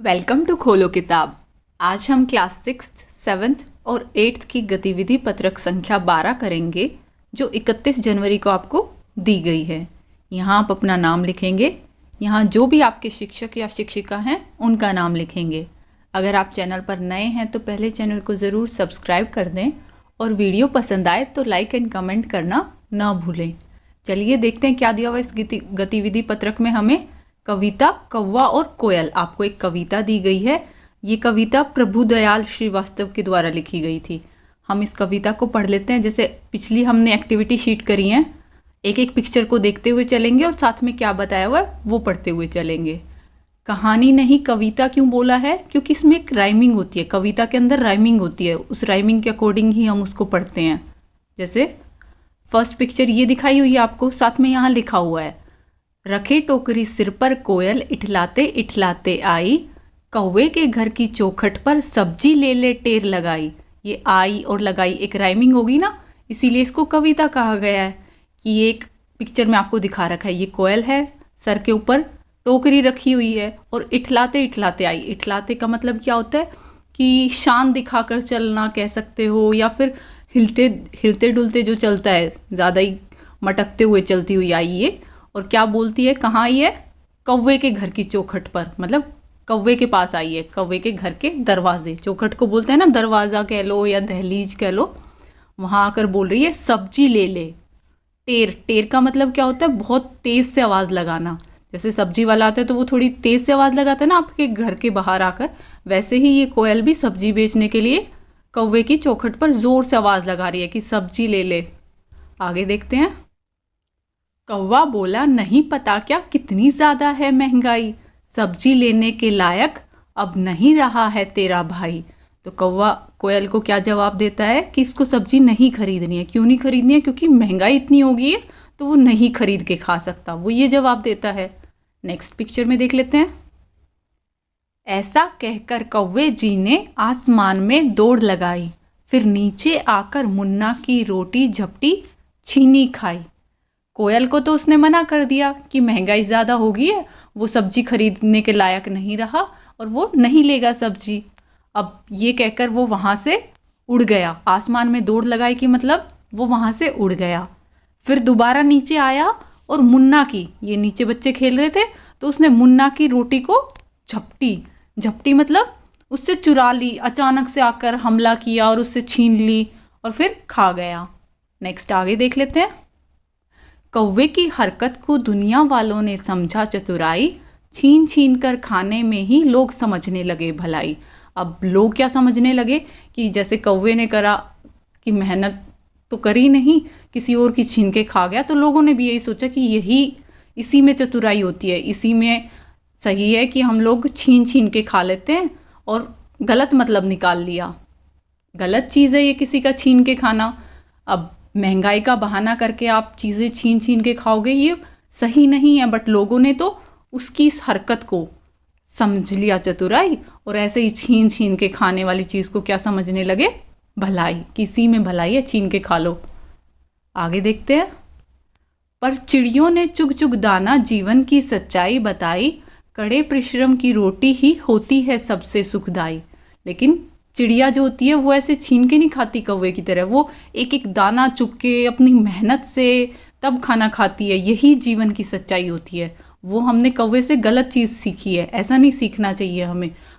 Welcome to खोलो किताब। आज हम क्लास 6th, 7th और 8th की गतिविधि पत्रक संख्या 12 करेंगे जो 31 जनवरी को आपको दी गई है। यहाँ आप अपना नाम लिखेंगे। यहाँ जो भी आपके शिक्षक या शिक्षिका हैं उनका नाम लिखेंगे। अगर आप चैनल पर नए हैं तो पहले चैनल को ज़रूर सब्सक्राइब कर दें और वीडियो पसंद आए तो लाइक एंड कमेंट करना ना भूलें। चलिए देखते हैं क्या दिया हुआ इस गतिविधि पत्रक में। हमें कविता कौवा और कोयल, आपको एक कविता दी गई है। ये कविता प्रभुदयाल श्रीवास्तव के द्वारा लिखी गई थी। हम इस कविता को पढ़ लेते हैं। जैसे पिछली हमने एक्टिविटी शीट करी है, एक एक पिक्चर को देखते हुए चलेंगे और साथ में क्या बताया हुआ है वो पढ़ते हुए चलेंगे। कहानी नहीं कविता क्यों बोला है? क्योंकि इसमें एक राइमिंग होती है, कविता के अंदर राइमिंग होती है। उस राइमिंग के अकॉर्डिंग ही हम उसको पढ़ते हैं। जैसे फर्स्ट पिक्चर ये दिखाई हुई है आपको, साथ में यहाँ लिखा हुआ है, रखे टोकरी सिर पर कोयल इठलाते इठलाते आई, कौवे के घर की चौखट पर सब्जी ले ले टेर लगाई। ये आई और लगाई एक राइमिंग होगी ना, इसीलिए इसको कविता कहा गया है। कि ये एक पिक्चर में आपको दिखा रखा है, ये कोयल है, सर के ऊपर टोकरी रखी हुई है और इठलाते इठलाते आई। इठलाते का मतलब क्या होता है कि शान दिखाकर चलना कह सकते हो, या फिर हिलते डुलते जो चलता है, ज़्यादा ही मटकते हुए चलती हुई आई ये। और क्या बोलती है, कहाँ आई है? कौवे के घर की चौखट पर, मतलब कौवे के पास आई है, कौवे के घर के दरवाजे। चौखट को बोलते हैं ना, दरवाज़ा कह लो या दहलीज कह लो। वहाँ आकर बोल रही है सब्जी ले ले टेर। टेर का मतलब क्या होता है? बहुत तेज़ से आवाज़ लगाना। जैसे सब्जी वाला आता है तो वो थोड़ी तेज़ से आवाज़ लगाता है ना आपके घर के बाहर आकर, वैसे ही ये कोयल भी सब्जी बेचने के लिए कौवे की चौखट पर ज़ोर से आवाज़ लगा रही है कि सब्जी ले ले। आगे देखते हैं। कौवा बोला नहीं पता क्या कितनी ज़्यादा है महंगाई, सब्जी लेने के लायक अब नहीं रहा है तेरा भाई। तो कौवा कोयल को क्या जवाब देता है कि इसको सब्जी नहीं खरीदनी है। क्यों नहीं खरीदनी है? क्योंकि महंगाई इतनी हो गई है तो वो नहीं खरीद के खा सकता, वो ये जवाब देता है। नेक्स्ट पिक्चर में देख लेते हैं। ऐसा कहकर कौवे जी ने आसमान में दौड़ लगाई, फिर नीचे आकर मुन्ना की रोटी झपटी छीनी खाई। कोयल को तो उसने मना कर दिया कि महंगाई ज़्यादा हो गई है, वो सब्जी खरीदने के लायक नहीं रहा और वो नहीं लेगा सब्जी। अब ये कहकर वो वहाँ से उड़ गया। आसमान में दौड़ लगाई कि मतलब वो वहाँ से उड़ गया। फिर दोबारा नीचे आया और मुन्ना की, ये नीचे बच्चे खेल रहे थे तो उसने मुन्ना की रोटी को झपटी। झपटी मतलब उससे चुरा ली, अचानक से आकर हमला किया और उससे छीन ली और फिर खा गया। नेक्स्ट आगे देख लेते हैं। कौवे की हरकत को दुनिया वालों ने समझा चतुराई, छीन छीन कर खाने में ही लोग समझने लगे भलाई। अब लोग क्या समझने लगे कि जैसे कौवे ने करा कि मेहनत तो करी नहीं, किसी और की छीन के खा गया, तो लोगों ने भी यही सोचा कि इसी में चतुराई होती है, इसी में सही है कि हम लोग छीन छीन के खा लेते हैं और गलत मतलब निकाल लिया। गलत चीज़ है ये किसी का छीन के खाना। अब महंगाई का बहाना करके आप चीज़ें छीन छीन के खाओगे, ये सही नहीं है। बट लोगों ने तो उसकी इस हरकत को समझ लिया चतुराई, और ऐसे ही छीन छीन के खाने वाली चीज़ को क्या समझने लगे? भलाई। किसी में भलाई है, छीन के खा लो। आगे देखते हैं। पर चिड़ियों ने चुग चुग दाना जीवन की सच्चाई बताई, कड़े परिश्रम की रोटी ही होती है सबसे सुखदाई। लेकिन चिड़िया जो होती है वो ऐसे छीन के नहीं खाती कौवे की तरह, वो एक एक दाना चुग के अपनी मेहनत से तब खाना खाती है। यही जीवन की सच्चाई होती है। वो हमने कौवे से गलत चीज़ सीखी है, ऐसा नहीं सीखना चाहिए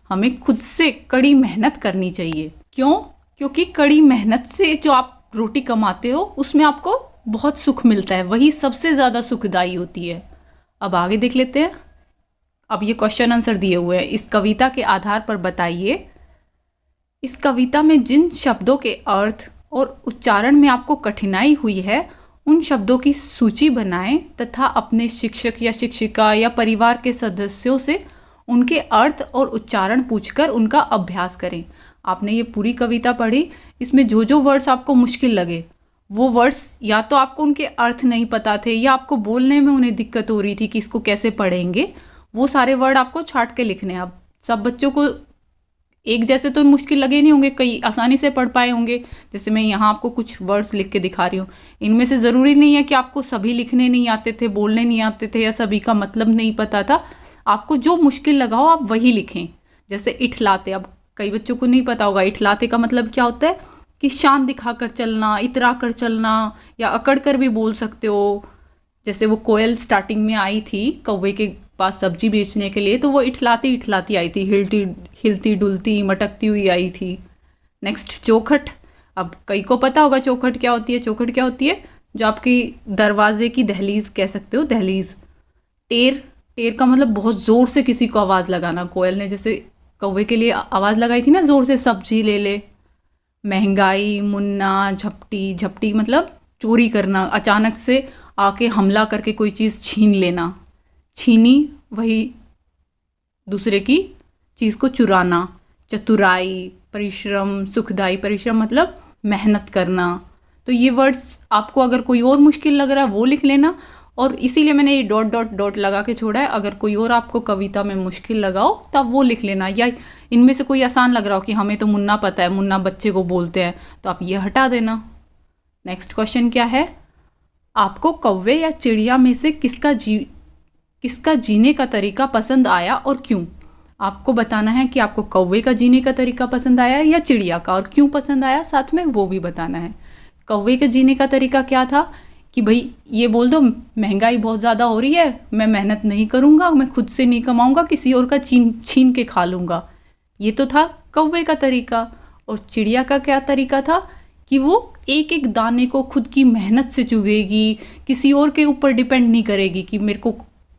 हमें खुद से कड़ी मेहनत करनी चाहिए। क्यों? क्योंकि कड़ी मेहनत से जो आप रोटी कमाते हो उसमें आपको बहुत सुख मिलता है, वही सबसे ज़्यादा सुखदायी होती है। अब आगे देख लेते हैं। अब ये क्वेश्चन आंसर दिए हुए हैं, इस कविता के आधार पर बताइए इस कविता में जिन शब्दों के अर्थ और उच्चारण में आपको कठिनाई हुई है उन शब्दों की सूची बनाएं तथा अपने शिक्षक या शिक्षिका या परिवार के सदस्यों से उनके अर्थ और उच्चारण पूछकर उनका अभ्यास करें। आपने ये पूरी कविता पढ़ी, इसमें जो जो वर्ड्स आपको मुश्किल लगे वो वर्ड्स या तो आपको उनके अर्थ नहीं पता थे या आपको बोलने में उन्हें दिक्कत हो रही थी कि इसको कैसे पढ़ेंगे, वो सारे वर्ड आपको छांट के लिखने हैं। अब सब बच्चों को एक जैसे तो मुश्किल लगे नहीं होंगे, कई आसानी से पढ़ पाए होंगे। जैसे मैं यहाँ आपको कुछ वर्ड्स लिख के दिखा रही हूँ, इनमें से ज़रूरी नहीं है कि आपको सभी लिखने नहीं आते थे, बोलने नहीं आते थे या सभी का मतलब नहीं पता था। आपको जो मुश्किल लगा हो आप वही लिखें। जैसे इठलाते, अब कई बच्चों को नहीं पता होगा इठलाते का मतलब क्या होता है कि शान दिखाकर चलना, इतरा कर चलना, या अकड़ कर भी बोल सकते हो। जैसे वो कोयल स्टार्टिंग में आई थी कौवे के पास सब्जी बेचने के लिए, तो वो इठलाती इठलाती आई थी, हिलती डुलती मटकती हुई आई थी। नेक्स्ट चौखट, अब कई को पता होगा चौखट क्या होती है। चौखट क्या होती है? जो आपकी दरवाजे की दहलीज कह सकते हो, दहलीज। टेर, टेर का मतलब बहुत ज़ोर से किसी को आवाज़ लगाना। कोयल ने जैसे कौवे के लिए आवाज़ लगाई थी ना ज़ोर से, सब्जी ले ले। महंगाई, मुन्ना, झपटी, झपटी मतलब चोरी करना, अचानक से आके हमला करके कोई चीज़ छीन लेना। छीनी वही दूसरे की चीज़ को चुराना। चतुराई, परिश्रम, सुखदाई, परिश्रम मतलब मेहनत करना। तो ये वर्ड्स आपको अगर कोई और मुश्किल लग रहा है वो लिख लेना, और इसीलिए मैंने ये डॉट डॉट डॉट लगा के छोड़ा है। अगर कोई और आपको कविता में मुश्किल लगाओ तब वो लिख लेना, या इनमें से कोई आसान लग रहा हो कि हमें तो मुन्ना पता है, मुन्ना बच्चे को बोलते हैं, तो आप ये हटा देना। नेक्स्ट क्वेश्चन क्या है? आपको कौवे या चिड़िया में से किसका जीने का तरीका पसंद आया और क्यों? आपको बताना है कि आपको कौवे का जीने का तरीका पसंद आया या चिड़िया का, और क्यों पसंद आया साथ में वो भी बताना है। कौवे के जीने का तरीका क्या था कि भाई ये बोल दो महंगाई बहुत ज़्यादा हो रही है, मैं मेहनत नहीं करूँगा, मैं खुद से नहीं कमाऊँगा, किसी और का छीन के खा लूँगा। ये तो था कौवे का तरीका। और चिड़िया का क्या तरीका था कि वो एक एक दाने को खुद की मेहनत से चुगेगी, किसी और के ऊपर डिपेंड नहीं करेगी कि मेरे को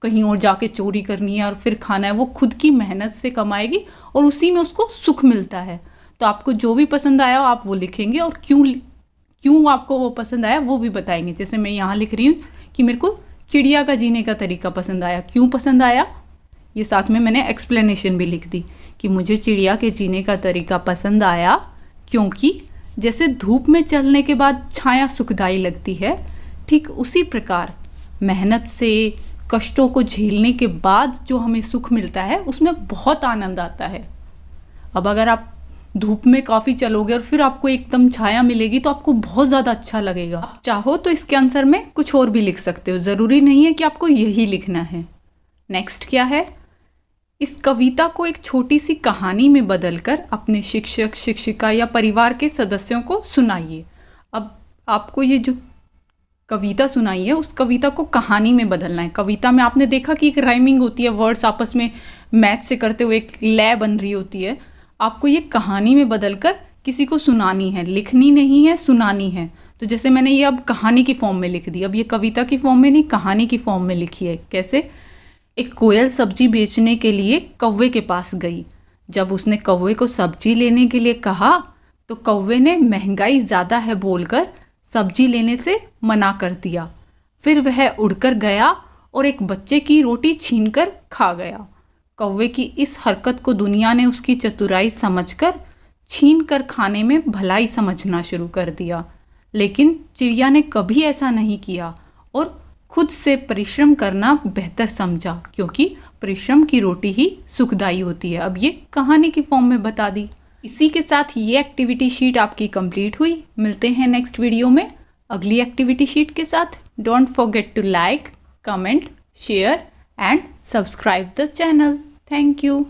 कहीं और जाके चोरी करनी है और फिर खाना है। वो खुद की मेहनत से कमाएगी और उसी में उसको सुख मिलता है। तो आपको जो भी पसंद आया आप वो लिखेंगे, और क्यों आपको वो पसंद आया वो भी बताएंगे। जैसे मैं यहाँ लिख रही हूँ कि मेरे को चिड़िया का जीने का तरीका पसंद आया। क्यों पसंद आया ये साथ में मैंने एक्सप्लेनेशन भी लिख दी कि मुझे चिड़िया के जीने का तरीका पसंद आया क्योंकि जैसे धूप में चलने के बाद छाया सुखदाई लगती है, ठीक उसी प्रकार मेहनत से, कष्टों को झेलने के बाद जो हमें सुख मिलता है उसमें बहुत आनंद आता है। अब अगर आप धूप में काफ़ी चलोगे और फिर आपको एकदम छाया मिलेगी तो आपको बहुत ज़्यादा अच्छा लगेगा। आप चाहो तो इसके आंसर में कुछ और भी लिख सकते हो, ज़रूरी नहीं है कि आपको यही लिखना है। नेक्स्ट क्या है? इस कविता को एक छोटी सी कहानी में बदलकर अपने शिक्षक, शिक्षिका या परिवार के सदस्यों को सुनाइए। अब आपको ये जो कविता सुनाई है उस कविता को कहानी में बदलना है। कविता में आपने देखा कि एक राइमिंग होती है, वर्ड्स आपस में मैच से करते हुए एक लय बन रही होती है। आपको ये कहानी में बदलकर किसी को सुनानी है, लिखनी नहीं है, सुनानी है। तो जैसे मैंने ये अब कहानी की फॉर्म में लिख दी, अब ये कविता की फॉर्म में नहीं कहानी की फॉर्म में लिखी है। कैसे? एक कोयल सब्जी बेचने के लिए कौवे के पास गई। जब उसने कौवे को सब्जी लेने के लिए कहा तो कौवे ने महंगाई ज़्यादा है बोलकर सब्जी लेने से मना कर दिया। फिर वह उड़कर गया और एक बच्चे की रोटी छीनकर खा गया। कौवे की इस हरकत को दुनिया ने उसकी चतुराई समझकर छीन कर खाने में भलाई समझना शुरू कर दिया। लेकिन चिड़िया ने कभी ऐसा नहीं किया और खुद से परिश्रम करना बेहतर समझा, क्योंकि परिश्रम की रोटी ही सुखदायी होती है। अब ये कहानी की फॉर्म में बता दी। इसी के साथ ये एक्टिविटी शीट आपकी कंप्लीट हुई। मिलते हैं नेक्स्ट वीडियो में अगली एक्टिविटी शीट के साथ। Don't forget to like, comment, share and subscribe the channel. Thank you.